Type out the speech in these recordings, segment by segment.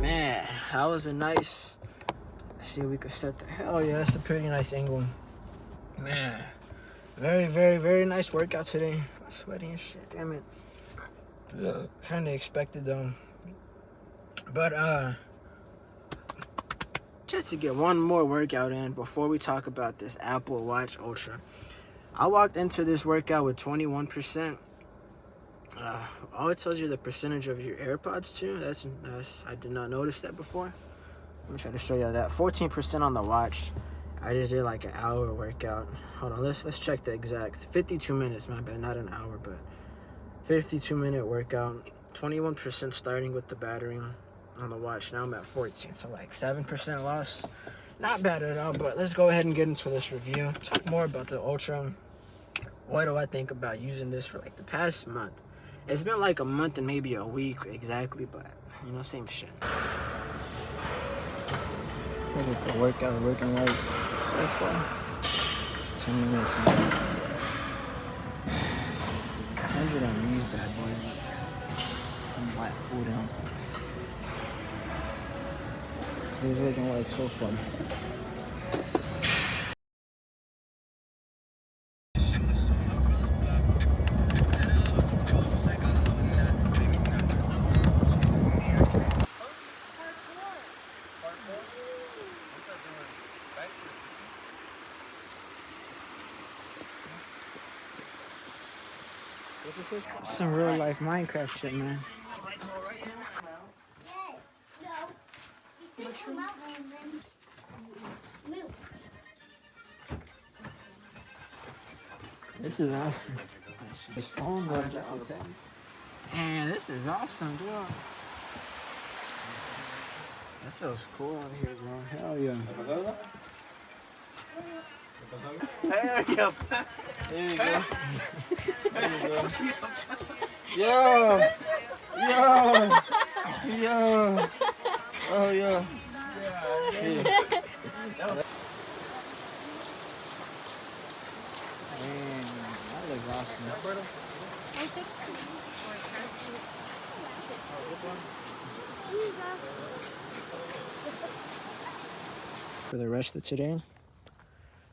Man, that was a nice. Let's see if we could set the. Hell yeah, that's a pretty nice angle. Man, very, very, very nice workout today. I'm sweaty and shit. Damn it. Kind of expected though. But just to get one more workout in before we talk about this Apple Watch Ultra. I walked into this workout with 21%. Oh, it tells you the percentage of your AirPods too. That's I did not notice that before. Let me try to show you that. 14% on the watch. I just did like an hour workout. Hold on, let's check the exact. 52 minutes, my bad, not an hour, but 52-minute workout. 21% starting with the battery on the watch. Now I'm at 14, so like 7% loss. Not bad at all, but let's go ahead and get into this review. Talk more about the Ultra. What do I think about using this for like the past month? It's been like a month and maybe a week exactly, but you know, same shit. Look at the workout looking like so far. 10 minutes. 100 on these bad boys. Some black cool downs. So it's looking like so far. Some real life Minecraft shit, man. This is awesome. This phone though, just as heavy. Man, this is awesome, dude. That feels cool out here, bro. Hell yeah. There you go. There you go. There you go. Yo! Yo! Yo! Oh, yeah. Man, that looks awesome. For the rest of today.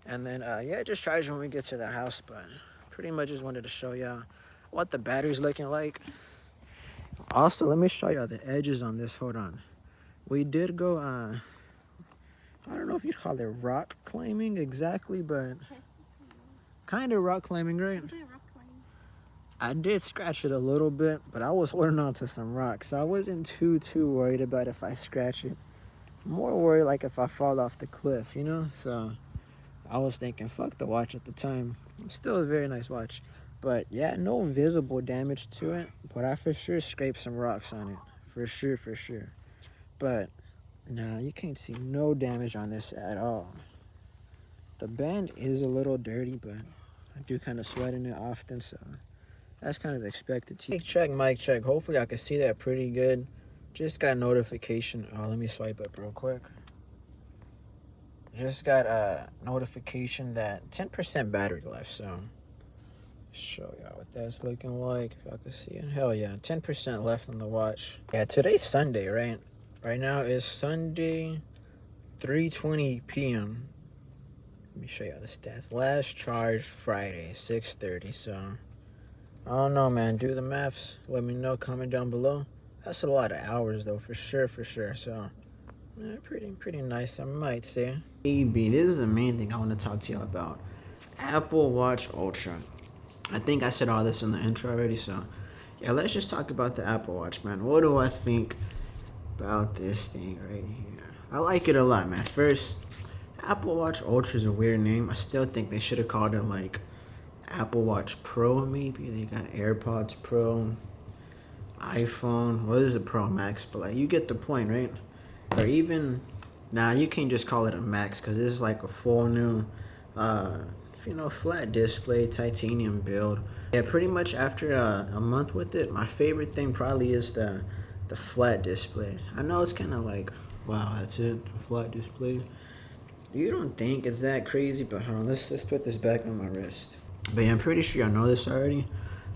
And then, yeah, just charge when we get to the house, but pretty much just wanted to show y'all what the battery's looking like. Also, let me show y'all the edges on this. Hold on. We did go, I don't know if you'd call it rock climbing exactly, but kind of rock climbing, right? I did scratch it a little bit, but I was holding on to some rocks, so I wasn't too worried about if I scratch it. More worried like if I fall off the cliff, you know? So I was thinking, fuck the watch at the time. It's still a very nice watch. But yeah, no visible damage to it. But I for sure scraped some rocks on it. For sure, for sure. But nah, you can't see no damage on this at all. The band is a little dirty, but I do kind of sweat in it often, so that's kind of expected. Mic check. Hopefully I can see that pretty good. Just got notification. Oh, let me swipe up real quick. Just got a notification that 10% battery left, so show y'all what that's looking like if y'all can see it. Hell yeah, 10% left on the watch. Yeah, today's Sunday, right? Right now is Sunday, 3:20 p.m. Let me show y'all the stats. Last charge Friday, 6:30. So I don't know, man. Do the maths. Let me know. Comment down below. That's a lot of hours though, for sure, for sure. So yeah, pretty nice, I might say. AB, this is the main thing I want to talk to y'all about. Apple Watch Ultra. I think I said all this in the intro already, so yeah, let's just talk about the Apple Watch, man. What do I think about this thing right here? I like it a lot, man. First, Apple Watch Ultra is a weird name. I still think they should have called it like Apple Watch Pro, maybe. They got AirPods Pro, iPhone. What is a Pro Max? But like, you get the point, right? Or even, nah, you can't just call it a Max because this is like a full new, flat display, titanium build. Yeah, pretty much after a month with it, my favorite thing probably is the flat display. I know it's kind of like, wow, that's it, a flat display. You don't think it's that crazy, but hold on, let's put this back on my wrist. But yeah, I'm pretty sure y'all know this already.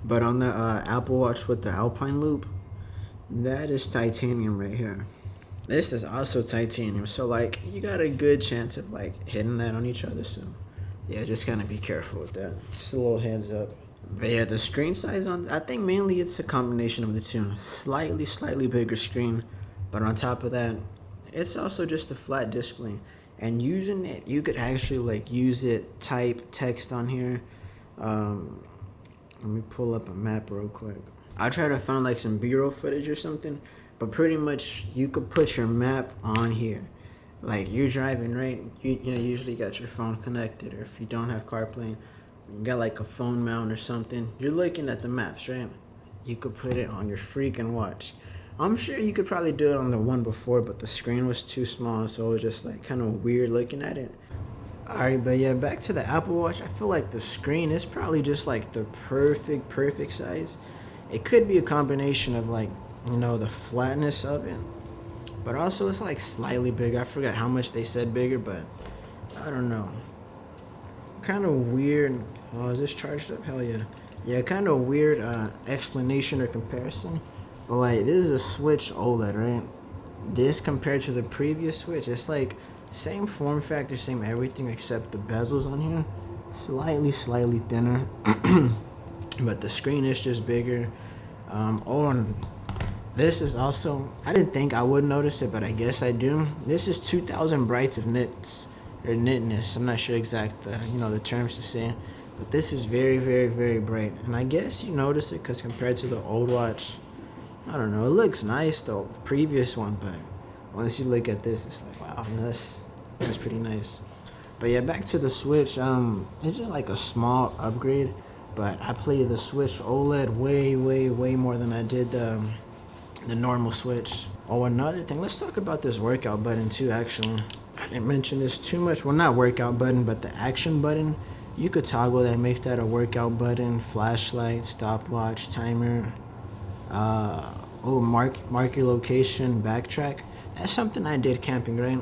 But on the Apple Watch with the Alpine Loop, that is titanium right here. This is also titanium, so like you got a good chance of like hitting that on each other. So yeah, just kind of be careful with that. Just a little heads up. But yeah, the screen size on, I think mainly it's a combination of the two. Slightly bigger screen, but on top of that, it's also just a flat display. And using it, you could actually like use it, type text on here. Let me pull up a map real quick. I'll try to find like some B-roll footage or something, but pretty much you could put your map on here. Like you're driving, right? You know, usually got your phone connected, or if you don't have CarPlay, you got like a phone mount or something. You're looking at the maps, right? You could put it on your freaking watch. I'm sure you could probably do it on the one before, but the screen was too small, so it was just like kind of weird looking at it. Alright, but yeah, back to the Apple Watch. I feel like the screen is probably just like the perfect size. It could be a combination of like, you know, the flatness of it, but also it's like slightly bigger. I forgot how much they said bigger, but I don't know. Kind of weird. Oh, is this charged up? Hell yeah. Yeah, kind of weird explanation or comparison. But like, this is a Switch OLED, right? This compared to the previous Switch, it's like same form factor, same everything except the bezels on here. Slightly thinner. But the screen is just bigger. And this is also, I didn't think I would notice it, but I guess I do. This is 2,000 brights of nits, or nitness. I'm not sure exact the terms to say, but this is very bright. And I guess you notice it because compared to the old watch, I don't know, it looks nice though, previous one, but once you look at this, it's like, wow, that's pretty nice. But yeah, back to the Switch. It's just like a small upgrade, but I play the Switch OLED way more than I did the normal Switch. Oh, another thing, let's talk about this workout button too, actually. I didn't mention this too much. Well, not workout button, but the action button. You could toggle that, make that a workout button, flashlight, stopwatch, timer. Mark your location, backtrack. That's something I did camping, right?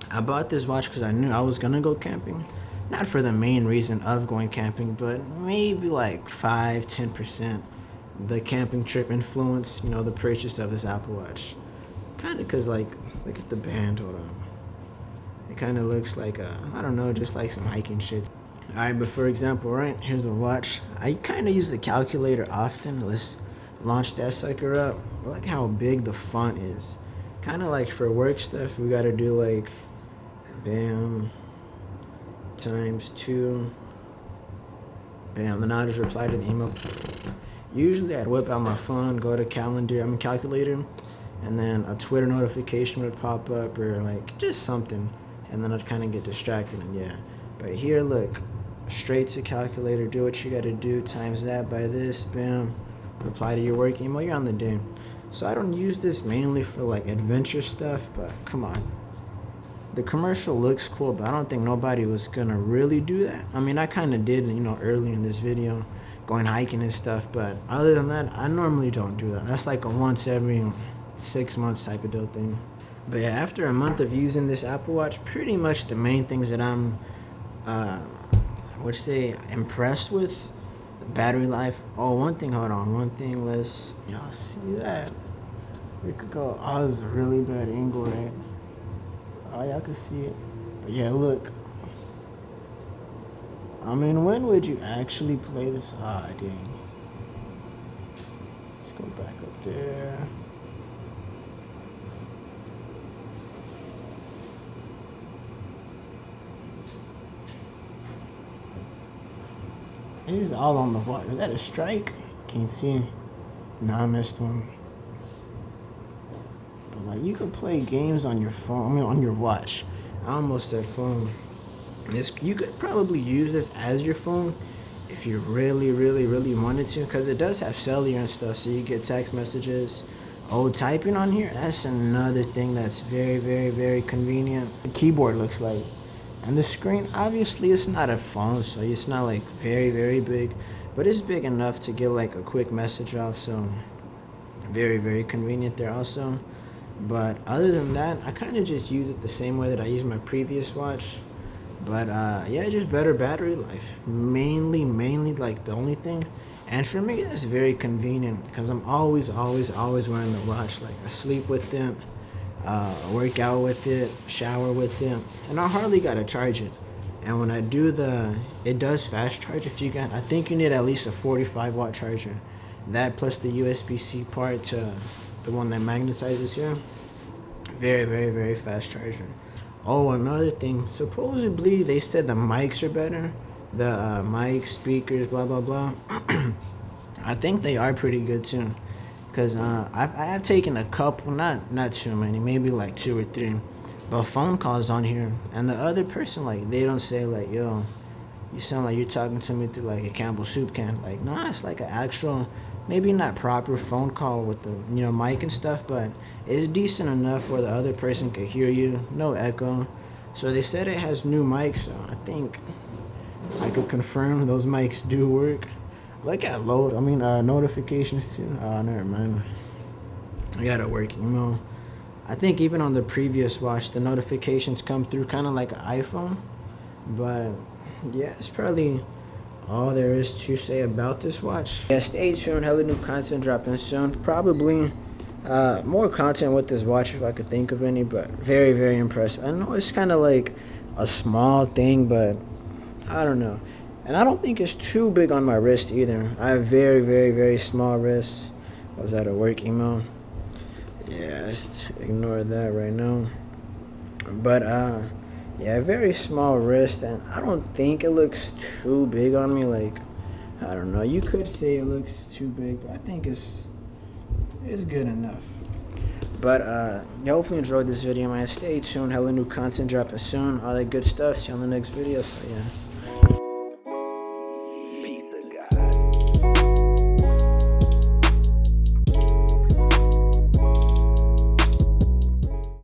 I bought this watch because I knew I was gonna go camping. Not for the main reason of going camping, but maybe like 5-10% the camping trip influenced, the purchase of this Apple Watch. Kind of because, like, look at the band, hold on. It kind of looks like, I don't know, just like some hiking shit. Alright, but for example, right, here's the watch. I kind of use the calculator often. Let's launch that sucker up. Look how big the font is. Kind of like for work stuff, we got to do like, bam, ×2. Bam, then I'll just reply to the email. Usually I'd whip out my phone, go to calculator, and then a Twitter notification would pop up or like just something, and then I'd kind of get distracted, and yeah. But here, look, straight to calculator, do what you gotta do, times that by this, bam, reply to your work email, you're on the day. So I don't use this mainly for like adventure stuff, but come on. The commercial looks cool, but I don't think nobody was gonna really do that. I mean, I kind of did, early in this video, going hiking and stuff, but other than that, I normally don't do that. That's like a once every 6 months type of deal thing. But yeah, after a month of using this Apple Watch, pretty much the main things that I'm, impressed with, battery life. Oh, one thing, let's, y'all see that? We could go, oh, this is a really bad angle, right? Oh, y'all can see it. But yeah, look. I mean, when would you actually play this? Ah, dang. Let's go back up there. It is all on the water. Is that a strike? Can't see. Nah, I missed one. But like, you could play games on your phone. I mean, on your watch. I almost said phone. You could probably use this as your phone if you really wanted to, because it does have cellular and stuff, so you get text messages. Oh, typing on here, that's another thing that's very convenient. The keyboard looks like, and the screen, obviously it's not a phone, so it's not like very big, but it's big enough to get like a quick message off, so very convenient there also. But other than that, I kind of just use it the same way that I use my previous watch. But yeah, just better battery life. Mainly like the only thing. And for me, it's very convenient because I'm always wearing the watch. Like I sleep with it, work out with it, shower with it, and I hardly gotta charge it. And when I do it does fast charge. If you got, I think you need at least a 45-watt charger. That plus the USB-C part to the one that magnetizes here. Very fast charger. Oh, another thing. Supposedly they said the mics are better. The mic speakers, blah blah blah. I think they are pretty good too. Cause I have taken a couple, not too many, maybe like 2 or 3, but phone calls on here, and the other person like they don't say like, yo, you sound like you're talking to me through like a Campbell soup can. Like, nah, it's like an actual, maybe not proper phone call with the mic and stuff, but it's decent enough where the other person could hear you, no echo. So they said it has new mics, so I think I could confirm those mics do work. Look at notifications too. Oh, never mind. I got it working. I think even on the previous watch, the notifications come through kind of like an iPhone. But yeah, it's probably all there is to say about this watch. Yeah, stay tuned. Hella new content dropping soon. Probably more content with this watch if I could think of any. But very impressive. I know it's kind of like a small thing, but I don't know. And I don't think it's too big on my wrist either. I have very small wrists. Was that a work email? Yeah, let's ignore that right now. But yeah, very small wrist, and I don't think it looks too big on me. Like, I don't know. You could say it looks too big, but I think it's good enough. But you hopefully enjoyed this video, man. Stay tuned. Hella new content dropping soon. All that good stuff. See you on the next video. So yeah.